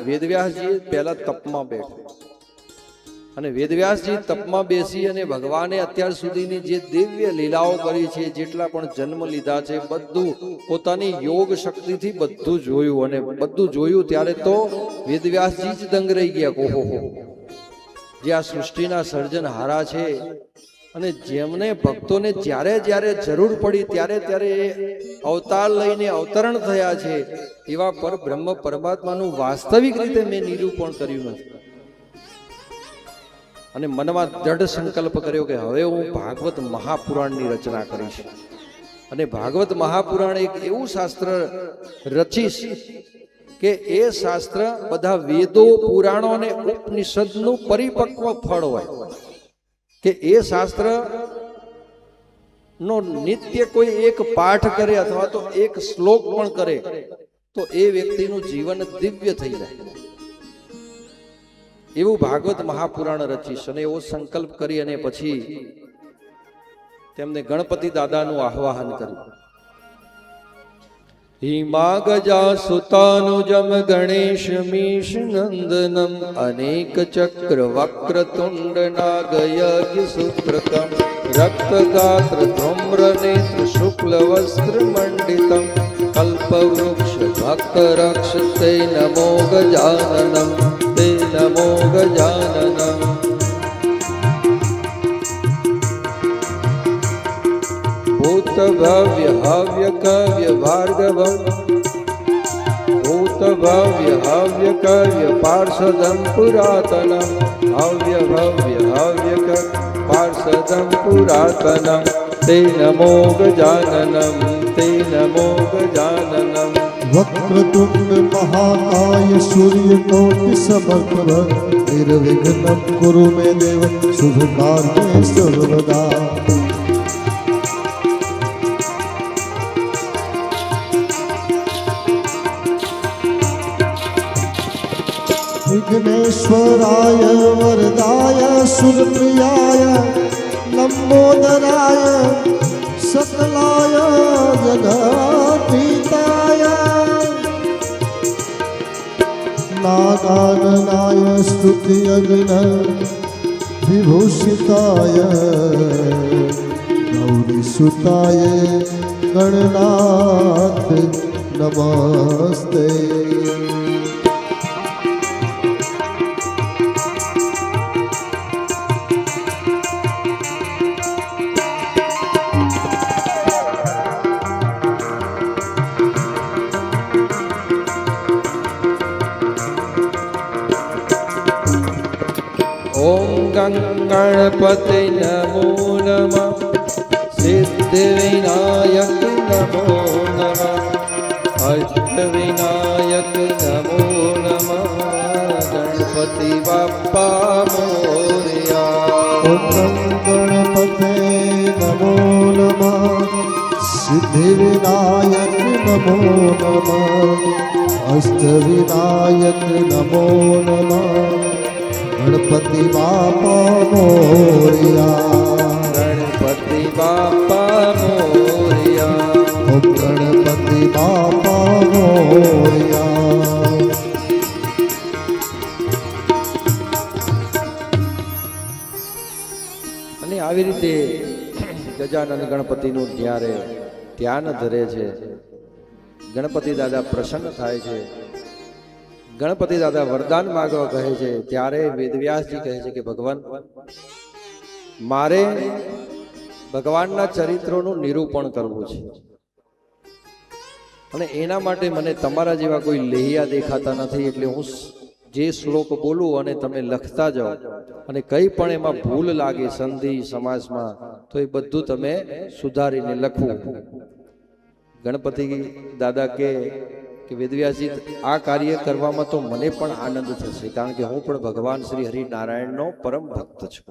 વેદવ્યાસજી પહેલા તપમાં બેઠા અને વેદવ્યાસજી તપમાં બેસી અને ભગવાને અત્યાર સુધીની જે દિવ્ય લીલાઓ કરી છે, જેટલા પણ જન્મ લીધા છે, બધું પોતાની યોગ શક્તિથી બધું જોયું અને બધું જોયું ત્યારે તો વેદવ્યાસજી જ દંગ રહી ગયા. ઓહો, જે આ સૃષ્ટિના સર્જનહારા છે અને જેમને ભક્તોને જ્યારે જ્યારે જરૂર પડી ત્યારે ત્યારે અવતાર લઈને અવતરણ થયા છે, એવા પર બ્રહ્મ પરમાત્માનું વાસ્તવિક રીતે મેં નિરૂપણ કર્યું નથી. અને મનમાં દ્રઢ સંકલ્પ કર્યો કે હવે હું ભાગવત મહાપુરાણની રચના કરીશ અને ભાગવત મહાપુરાણ એક એવું શાસ્ત્ર રચીશ કે એ શાસ્ત્ર બધા વેદો, પુરાણો અને ઉપનિષદનું પરિપક્વ ફળ હોય, કે એ શાસ્ત્ર નો નિત્ય કોઈ એક પાઠ કરે અથવા તો એક શ્લોક પણ કરે તો એ વ્યક્તિનું જીવન દિવ્ય થઈ જાય. એવું ભાગવત મહાપુરાણ રચીશ અને એવો સંકલ્પ કરી અને પછી તેમને ગણપતિ દાદાનું આહ્વાન કર્યું. હિમા ગજા સુતાનુજમ ગણેશ મીશ નંદનમ અનેક ચક્ર વક્ર તુંડ નાગયજ્ઞ સુપ્રકમ રક્ત ગાત્ર ધૂમ્ર નેત્ર શુક્લ વસ્ત્ર મંડિતમ કલ્પવૃક્ષ ભક્ત રક્ષ તે નમો ગજાનનમ તે નમો ગજાનનમ. ભૂત ભવ્ય હવ્ય કવ્ય ભાર્ગવમ ભૂત ભવ્ય હવ્ય કવ્ય પાર્ષદમ પુરાતનમ હવ્ય ભવ્ય હવ્ય પાર્ષદમ પુરાતનમ તે નમો ગજાનનમ તે નમો ગજાનનમ. વક્રતુંડ મહાકાય સૂર્યકોટિ સમપ્રભ નિર્વિઘ્નમ કુરુ મે દેવ શુભ કાર્યે સર્વદા. વિઘ્નેશ્વરાય વરદાય સુરપ્રિયાય લંબોદરાય સકલાય જગત્પિતાય નાગાનનાય સ્તુતિ અગ્ન વિભૂષિતાય ગૌરીસુતાય ગણનાથ નમસ્તે. ગણપતિ નમો નમઃ સિદ્ધિવિનાયક નમો નમઃ અષ્ટવિનાયક નમો નમઃ ગણપતિ બાપ્પા મોરયા. ગણપતે નમો નમઃ સિદ્ધિવિનાયક નમો નમઃ અષ્ટવિનાયક નમો નમઃ ગણપતિ બાપા મોરયા. ગણપતિ બાપા મોરયા. ઓમ ગણપતિ બાપા મોરયા. અને આવી રીતે ગજાનન ગણપતિનું જ્યારે ધ્યાન ધરે છે, ગણપતિ દાદા પ્રસન્ન થાય છે, ગણપતિ દાદા વરદાન માંગવા કહે છે, ત્યારે વેદવ્યાસજી કહે છે કે ભગવાન, મારે ભગવાનના ચરિત્રોનું નિરૂપણ કરવું છે અને એના માટે મને તમારા જેવા કોઈ લેહિયા દેખાતા નથી, એટલે હું જે શ્લોક બોલું અને તમે લખતા જાઓ અને કંઈ પણ એમાં ભૂલ લાગે સંધિ સમાસમાં તો એ બધું તમે સુધારીને લખવું. ગણપતિ દાદા કે વેદવ્યાસજી, આ કાર્ય કરવામાં તો મને પણ આનંદ થશે, કારણ કે હું પણ ભગવાન શ્રી હરિનારાયણનો પરમ ભક્ત છું,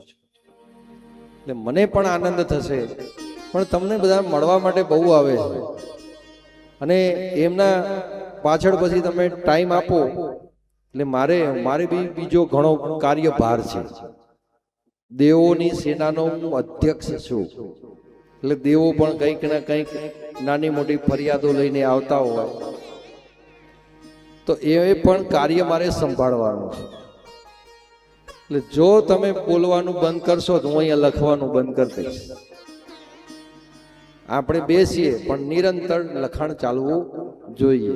એટલે મને પણ આનંદ થશે, પણ તમને બધા મળવા માટે બહુ આવે છે અને એમના પાછળ પછી તમે ટાઈમ આપો એટલે મારે બીજો ઘણો કાર્યભાર છે. દેવોની સેનાનો હું અધ્યક્ષ છું, એટલે દેવો પણ કંઈક ને કંઈક નાની મોટી ફરિયાદો લઈને આવતા હોય તો એ પણ કાર્ય મારે સંભાળવાનું છે. એટલે જો તમે બોલવાનું બંધ કરશો તો હું અહીંયા લખવાનું બંધ કરી દઈશ. આપણે બેસીએ પણ નિરંતર લખાણ ચાલવું જોઈએ.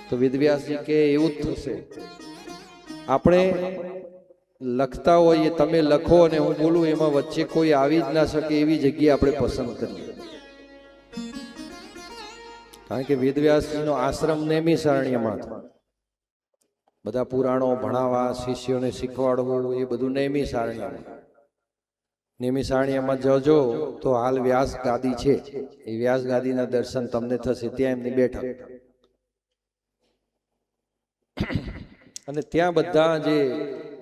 તો વેદવ્યાસજી કે એવું જ થશે. આપણે લખતા હોઈએ, તમે લખો અને હું બોલું, એમાં વચ્ચે કોઈ આવી જ ના શકે એવી જગ્યા આપણે પસંદ કરીએ. કારણ કે વેદવ્યાસજીનો આશ્રમ નૈમિષારણ્યમાં હતો. બધા પુરાણો ભણાવવા, શિષ્યોને શીખવાડવું, એ બધું નૈમિષારણ્યમાં. નૈમિષારણ્યમાં જજો તો હાલ વ્યાસ ગાદી છે, એ વ્યાસ ગાદીના દર્શન તમને થશે. ત્યાં એમની બેઠક, અને ત્યાં બધા જે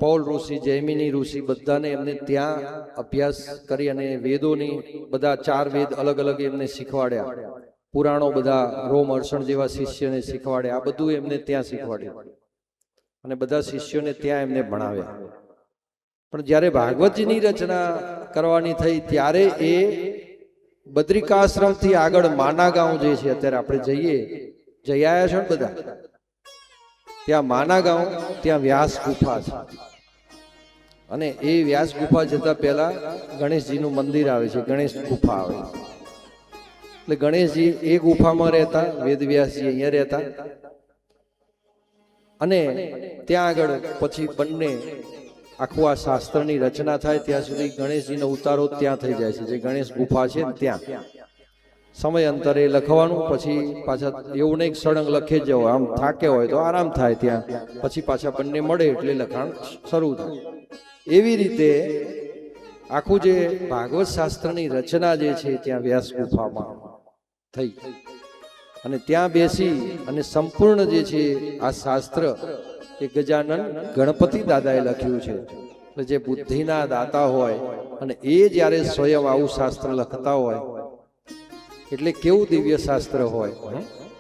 પૌલ ઋષિ, જૈમિની ઋષિ, બધાને એમને ત્યાં અભ્યાસ કરી અને વેદોની બધા 4 વેદ અલગ અલગ એમને શીખવાડ્યા. પુરાણો બધા રોમ હર્ષણ જેવા શિષ્યને શીખવાડ્યા. આ બધું એમને ત્યાં શીખવાડ્યું અને બધા શિષ્યોને ત્યાં એમને ભણાવ્યા. પણ જ્યારે ભાગવતજીની રચના કરવાની થઈ ત્યારે એ બદ્રિકાશ્રમથી આગળ માનાગાંવ જે છે, અત્યારે આપણે જઈ આવ્યા છો ને બધા, ત્યાં માનાગાંવ, ત્યાં વ્યાસ ગુફા છે. અને એ વ્યાસ ગુફા જતા પહેલા ગણેશજીનું મંદિર આવે છે, ગણેશ ગુફા આવે. એટલે ગણેશજી એ ગુફામાં રહેતા, વેદવ્યાસજી અહીંયા રહેતા. અને ત્યાં આગળ પછી બંને આખું આ શાસ્ત્રની રચના થાય ત્યાં સુધી ગણેશજીનો ઉતારો ત્યાં થઈ જાય છે, જે ગણેશ ગુફા છે ને ત્યાં. સમય અંતરે લખવાનું, પછી પાછા એવું નહીં સળંગ લખે જ જવો, આમ થાકે હોય તો આરામ થાય ત્યાં, પછી પાછા બંને મળે એટલે લખાણ શરૂ થાય. એવી રીતે આખું જે ભાગવત શાસ્ત્રની રચના જે છે ત્યાં વ્યાસ ગુફામાં થઈ. અને ત્યાં બેસી અને સંપૂર્ણ જે છે આ શાસ્ત્ર એ ગજાનન ગણપતિ દાદાએ લખ્યું છે. એટલે જે બુદ્ધિના દાતા હોય અને એ જ્યારે સ્વયં આવું શાસ્ત્ર લખતા હોય એટલે કેવું દિવ્ય શાસ્ત્ર હોય.